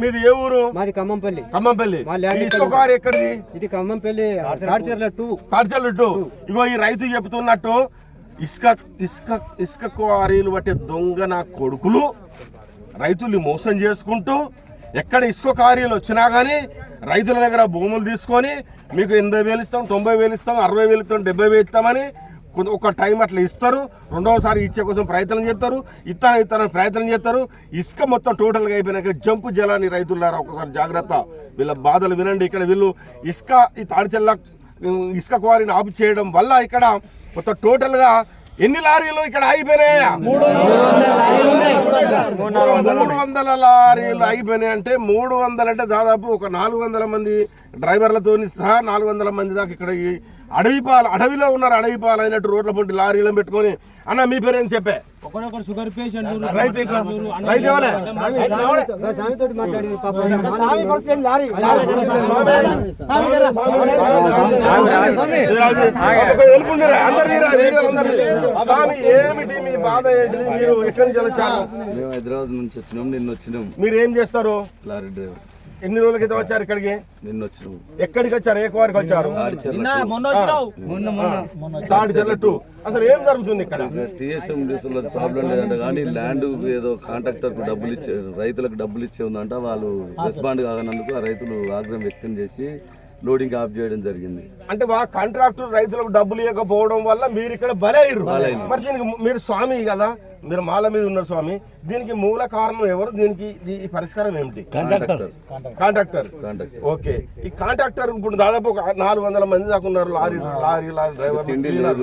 మీది ఏ ఊరు? మాది ఖమ్మంపల్లి. ఖమ్మంపల్లి. ఇసుక క్వారీ ఎక్కడిది? ఇది ఖమ్మంపల్లి తాడిచెర్ల 2. ఇగో ఈ రైతు చెప్తున్నట్టు ఇసుక క్వారీలు బట్టే దొంగ నా కొడుకులు రైతుల్ని మోసం చేసుకుంటూ ఎక్కడ ఇసుక క్వారీలు వచ్చినా కానీ రైతుల దగ్గర భూములు తీసుకొని మీకు 80,000 ఇస్తాం, 90,000 ఇస్తాం, 60,000 ఇస్తాం, 70,000 ఇస్తామని ఒక టైం అట్లా ఇస్తారు. రెండవసారి ఇచ్చే కోసం ప్రయత్నం చేస్తారు, ఇస్తానని ప్రయత్నం చేస్తారు. ఇసుక మొత్తం టోటల్గా అయిపోయినాక జంపు జలాన్ని రైతులారా ఒకసారి జాగ్రత్త, వీళ్ళ బాధలు వినండి. ఇక్కడ వీళ్ళు ఈ తాడిచెర్ల ఇసుక క్వారీని ఆపు చేయడం వల్ల ఇక్కడ మొత్తం టోటల్గా ఎన్ని లారీలు ఇక్కడ అయిపోయినాయి? 300 లారీలు అయిపోయినాయి. అంటే 300 అంటే దాదాపు ఒక 400 మంది డ్రైవర్లతో సహా 400 మంది దాకా ఇక్కడ అడవిలో ఉన్నారు. అడవి పాలు అయినట్టు రోడ్ల పొంటి లారీలను పెట్టుకొని. అన్న మీ పేరు ఏం చెప్పే? షుగర్ పేషెంట్ రైతు ఏమిటి మీ బాధ ఏంటి? మీరు ఎక్కడి నుంచి వచ్చారు? మేము హైదరాబాద్ నుంచి వచ్చినాం. నిన్న వచ్చినాం. మీరు ఏం చేస్తారు? Lorry driver. ఎన్ని రోజుల క్రితం వచ్చారు ఇక్కడికి? నిన్న వచ్చినాం. ఎక్కడికి వచ్చారు? ఏ క్వారీకి వచ్చారు? తాడిచెర్ల 2. అసలు ఏం జరుగుతుంది ఇక్కడ? టీఎస్ఎం ప్రాబ్లం లేదంట, కానీ ల్యాండ్ ఏదో కాంట్రాక్టర్ కు డబ్బులు ఇచ్చే, రైతులకు డబ్బులు ఇచ్చే ఉందంట. వాళ్ళు రెస్పాండ్ కాగనందుకు ఆ రైతులు ఆగ్రహం వ్యక్తం చేసి లోడింగ్ ఆఫ్ చేయడం జరిగింది. అంటే కాంట్రాక్టర్ రైతులకు డబ్బులు ఇవ్వకపోవడం వల్ల మీరు ఇక్కడ బలయ్యారు. మరి దీనికి మీరు స్వామి కదా, మీరు మాల మీద ఉన్నారు స్వామి, దీనికి మూల కారణం ఎవరు? దీనికి ఈ పరిష్కారం ఏమిటి? కాంట్రాక్టర్. ఓకే, ఈ కాంట్రాక్టర్ ఇప్పుడు దాదాపు ఒక 400 మంది దాకా ఉన్నారు. Lorry driver.